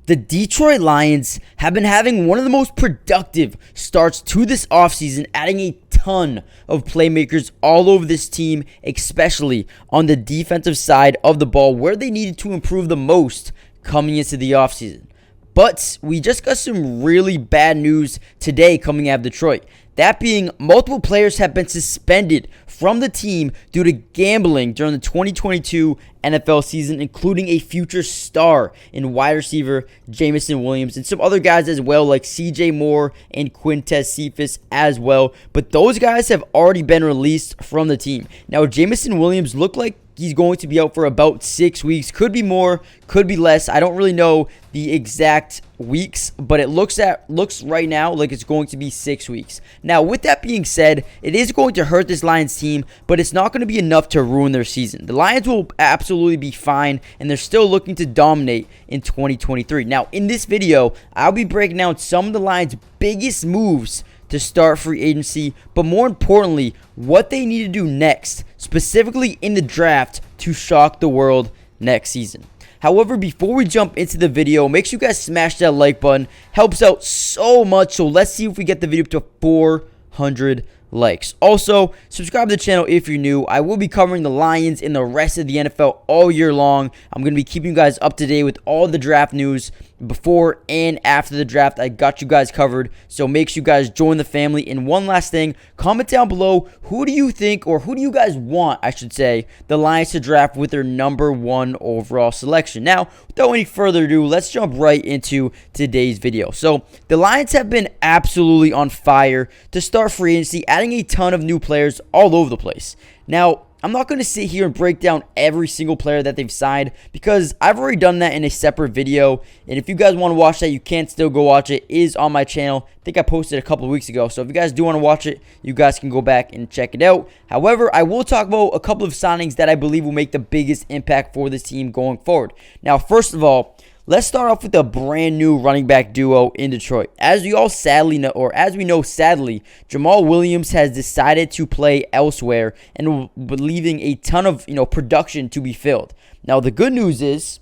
The Detroit Lions have been having one of the most productive starts to this offseason, adding a ton of playmakers all over this team, especially on the defensive side of the ball, where they needed to improve the most coming into the offseason. But we just got some really bad news today coming out of Detroit. That being, multiple players have been suspended from the team due to gambling during the 2022 NFL season, including a future star in wide receiver Jameson Williams and some other guys as well, like CJ Moore and Quintez Cephas as well. But those guys have already been released from the team. Now, Jameson Williams looked like he's going to be out for about 6 weeks. Could be more, could be less. I don't really know the exact weeks, but it looks right now like it's going to be 6 weeks. Now, with that being said, it is going to hurt this Lions team, but it's not going to be enough to ruin their season. The Lions will absolutely be fine, and they're still looking to dominate in 2023. Now, in this video, I'll be breaking down some of the Lions' biggest moves to start free agency, but more importantly, what they need to do next, specifically in the draft, to shock the world next season. However, before we jump into the video, make sure you guys smash that like button. Helps out so much, so let's see if we get the video up to 400 likes. Also, subscribe to the channel if you're new. I will be covering the Lions and the rest of the NFL all year long. I'm going to be keeping you guys up to date with all the draft news before and after the draft. I got you guys covered, so make sure you guys join the family. And one last thing, comment down below, who do you think, or who do you guys want, I should say, the Lions to draft with their #1 overall selection. Now, without any further ado, let's jump right into today's video. So, the Lions have been absolutely on fire to start free agency, adding a ton of new players all over the place. Now, I'm not going to sit here and break down every single player that they've signed because I've already done that in a separate video. And if you guys want to watch that, you can still go watch it. It is on my channel. I think I posted a couple of weeks ago. So if you guys do want to watch it, you guys can go back and check it out. However, I will talk about a couple of signings that I believe will make the biggest impact for this team going forward. Now, first of all, let's start off with a brand new running back duo in Detroit. As we all sadly know, or as we know sadly, Jamal Williams has decided to play elsewhere and will be leaving a ton of production to be filled. Now the good news is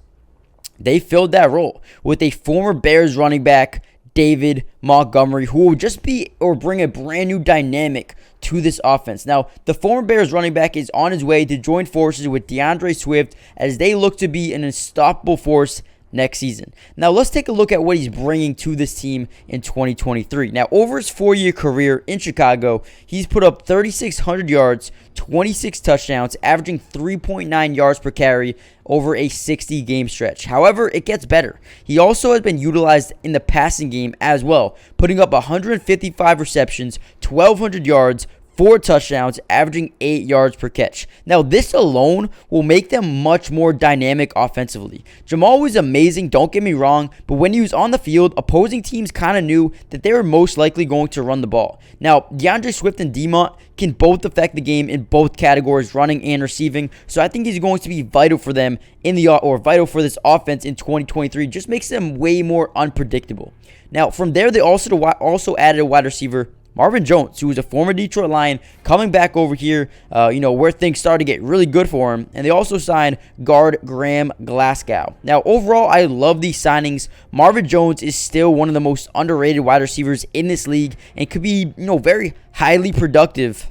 they filled that role with a former Bears running back, David Montgomery, who will just be or bring a brand new dynamic to this offense. Now, the former Bears running back is on his way to join forces with DeAndre Swift as they look to be an unstoppable force next season. Now, let's take a look at what he's bringing to this team in 2023. Now, over his 4-year career in Chicago, he's put up 3,600 yards, 26 touchdowns, averaging 3.9 yards per carry over a 60-game stretch. However, it gets better. He also has been utilized in the passing game as well, putting up 155 receptions, 1,200 yards, 4 touchdowns, averaging 8 yards per catch. Now, this alone will make them much more dynamic offensively. Jamal was amazing, don't get me wrong, but when he was on the field, opposing teams kind of knew that they were most likely going to run the ball. Now, DeAndre Swift and DeMont can both affect the game in both categories, running and receiving, so I think he's going to be vital for them vital for this offense in 2023. Just makes them way more unpredictable. Now, from there, they also added a wide receiver, Marvin Jones, who was a former Detroit Lion, coming back over here, where things started to get really good for him. And they also signed guard Graham Glasgow. Now, overall, I love these signings. Marvin Jones is still one of the most underrated wide receivers in this league and could be, very highly productive.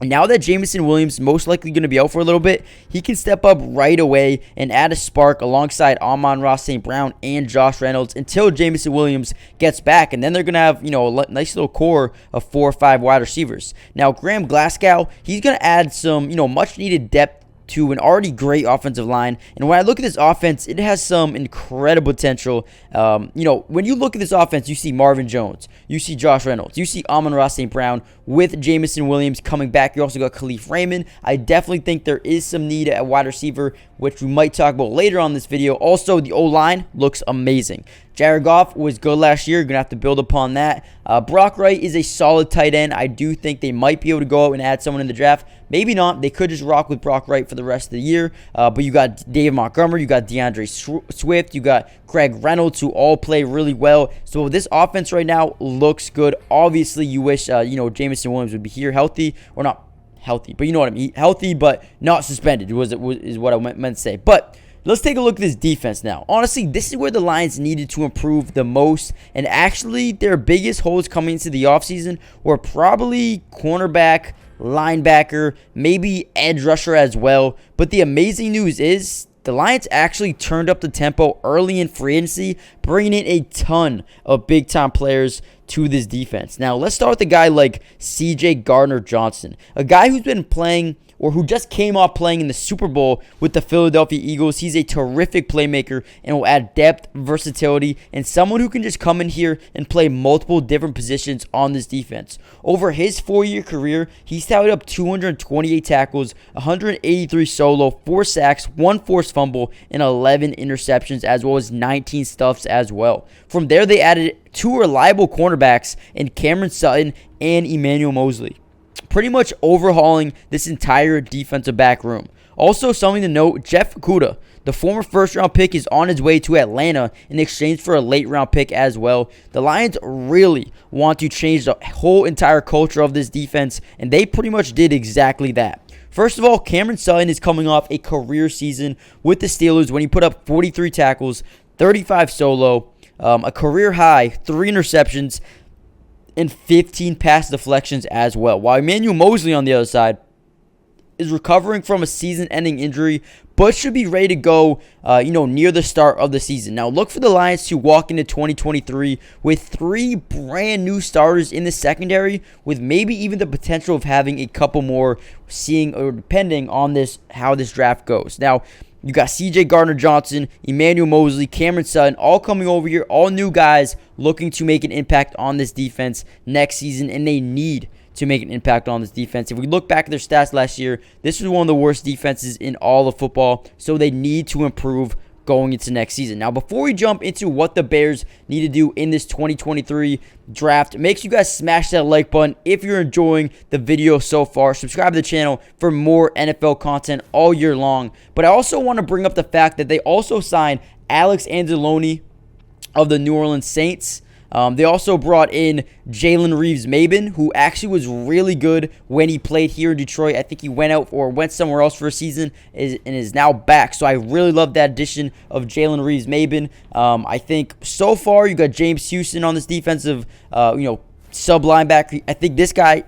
Now that Jameson Williams is most likely going to be out for a little bit, he can step up right away and add a spark alongside Amon-Ra St. Brown and Josh Reynolds until Jameson Williams gets back. And then they're going to have, a nice little core of 4 or 5 wide receivers. Now, Graham Glasgow, he's going to add some, much needed depth to an already great offensive line. And when I look at this offense, it has some incredible potential. When you look at this offense, you see Marvin Jones, you see Josh Reynolds, you see Amon-Ra St. Brown with Jameson Williams coming back. You also got Khalif Raymond. I definitely think there is some need at wide receiver, which we might talk about later on this video. Also, the O-line looks amazing. Jared Goff was good last year. You're going to have to build upon that. Brock Wright is a solid tight end. I do think they might be able to go out and add someone in the draft. Maybe not. They could just rock with Brock Wright for the rest of the year. But you got David Montgomery. You got DeAndre Swift. You got Craig Reynolds, who all play really well. So this offense right now looks good. Obviously, you wish, Jameson Williams would be here healthy. Or not healthy, but you know what I mean. Healthy, but not suspended is what I meant to say. But let's take a look at this defense now. Honestly, this is where the Lions needed to improve the most. And actually, their biggest holes coming into the offseason were probably cornerback, linebacker, maybe edge rusher as well. But the amazing news is the Lions actually turned up the tempo early in free agency, bringing in a ton of big-time players to this defense. Now, let's start with a guy like C.J. Gardner-Johnson, a guy who's been playing or who just came off playing in the Super Bowl with the Philadelphia Eagles. He's a terrific playmaker and will add depth, versatility, and someone who can just come in here and play multiple different positions on this defense. Over his 4-year career, he's tallied up 228 tackles, 183 solo, 4 sacks, 1 forced fumble, and 11 interceptions, as well as 19 stuffs as well. From there, they added 2 reliable cornerbacks in Cameron Sutton and Emmanuel Moseley, pretty much overhauling this entire defensive back room. Also, something to note, Jeff Okudah, the former first-round pick, is on his way to Atlanta in exchange for a late-round pick as well. The Lions really want to change the whole entire culture of this defense, and they pretty much did exactly that. First of all, Cameron Sutton is coming off a career season with the Steelers when he put up 43 tackles, 35 solo, a career high, 3 interceptions, and 15 pass deflections as well. While Emmanuel Moseley on the other side is recovering from a season-ending injury, but should be ready to go, near the start of the season. Now, look for the Lions to walk into 2023 with 3 brand new starters in the secondary, with maybe even the potential of having a couple more, seeing or depending on how this draft goes. Now, you got C.J. Gardner-Johnson, Emmanuel Moseley, Cameron Sutton, all coming over here, all new guys looking to make an impact on this defense next season, and they need to make an impact on this defense. If we look back at their stats last year, this was one of the worst defenses in all of football, so they need to improve going into next season. Now, before we jump into what the Bears need to do in this 2023 draft, make sure you guys smash that like button if you're enjoying the video so far. Subscribe to the channel for more NFL content all year long. But I also want to bring up the fact that they also signed Alex Anzalone of the New Orleans Saints. They also brought in Jalen Reeves-Maybin, who actually was really good when he played here in Detroit. I think he went somewhere else for a season and is now back. So I really love that addition of Jalen Reeves-Maybin. I think so far you got James Houston on this defensive, sub linebacker. I think this guy,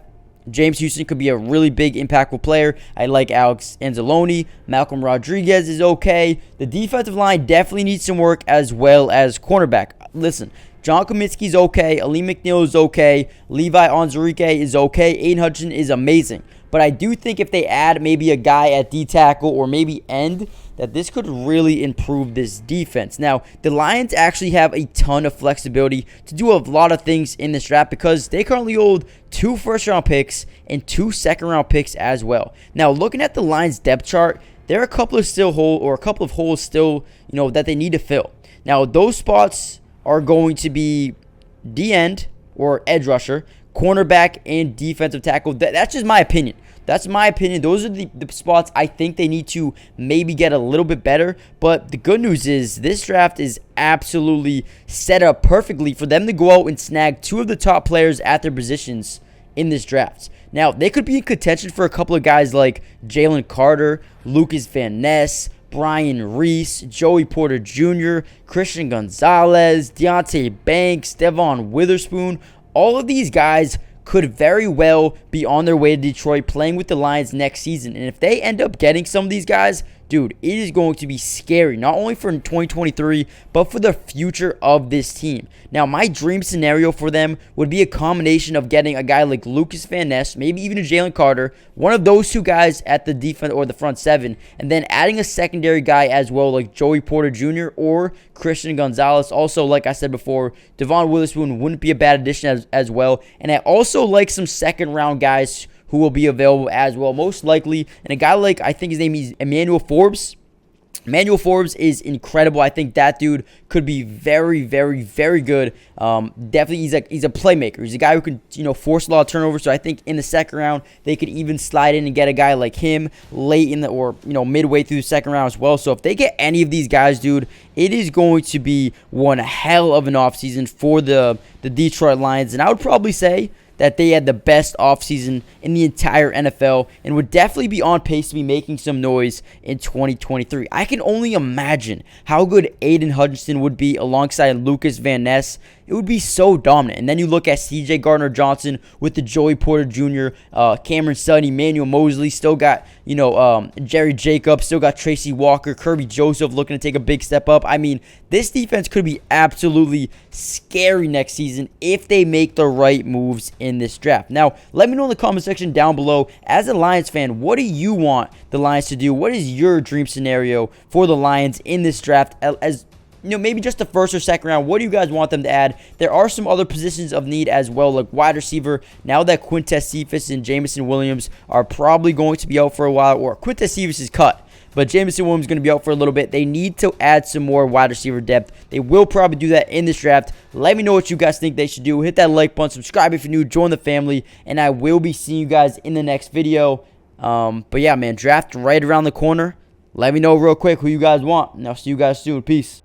James Houston, could be a really big, impactful player. I like Alex Anzalone. Malcolm Rodriguez is okay. The defensive line definitely needs some work, as well as cornerback. Listen, John Kaminsky's okay. Ali McNeil is okay. Levi Onwuzurike is okay. Aiden Hutchinson is amazing. But I do think if they add maybe a guy at D-tackle or maybe end, that this could really improve this defense. Now, the Lions actually have a ton of flexibility to do a lot of things in this draft because they currently hold 2 first-round picks and 2 second-round picks as well. Now, looking at the Lions depth chart, there are a couple of holes still, that they need to fill. Now, those spots are going to be D-end or edge rusher, cornerback, and defensive tackle. That's just my opinion. That's my opinion. Those are the spots I think they need to maybe get a little bit better. But the good news is this draft is absolutely set up perfectly for them to go out and snag 2 of the top players at their positions in this draft. Now, they could be in contention for a couple of guys like Jalen Carter, Lucas Van Ness, Brian Reese, Joey Porter Jr., Christian Gonzalez, Deontay Banks, Devon Witherspoon. All of these guys could very well be on their way to Detroit playing with the Lions next season. And if they end up getting some of these guys, dude, it is going to be scary, not only for 2023, but for the future of this team. Now, my dream scenario for them would be a combination of getting a guy like Lucas Van Ness, maybe even a Jalen Carter, one of those 2 guys at the defense or the front 7, and then adding a secondary guy as well, like Joey Porter Jr. or Christian Gonzalez. Also, like I said before, Devon Witherspoon wouldn't be a bad addition as well. And I also like some second-round guys who will be available as well, most likely. And a guy like, I think his name is Emmanuel Forbes. Emmanuel Forbes is incredible. I think that dude could be very, very, very good. Definitely, he's a playmaker. He's a guy who can, force a lot of turnovers. So I think in the second round, they could even slide in and get a guy like him late in midway through the second round as well. So if they get any of these guys, dude, it is going to be one hell of an offseason for the Detroit Lions. And I would probably say that they had the best offseason in the entire NFL and would definitely be on pace to be making some noise in 2023. I can only imagine how good Aiden Hutchinson would be alongside Lucas Van Ness. It would be so dominant. And then you look at CJ Gardner-Johnson with the Joey Porter Jr., Cameron Sutton, Emmanuel Mosley, still got, Jerry Jacobs, still got Tracy Walker, Kirby Joseph looking to take a big step up. I mean, this defense could be absolutely scary next season if they make the right moves in this draft. Now, let me know in the comment section down below, as a Lions fan, what do you want the Lions to do? What is your dream scenario for the Lions in this draft? As maybe just the first or second round. What do you guys want them to add? There are some other positions of need as well, like wide receiver. Now that Quintez Cephas and Jameson Williams are probably going to be out for a while, or Quintez Cephas is cut, but Jameson Williams is going to be out for a little bit. They need to add some more wide receiver depth. They will probably do that in this draft. Let me know what you guys think they should do. Hit that like button, subscribe if you're new, join the family, and I will be seeing you guys in the next video. But yeah, man, draft right around the corner. Let me know real quick who you guys want, and I'll see you guys soon. Peace.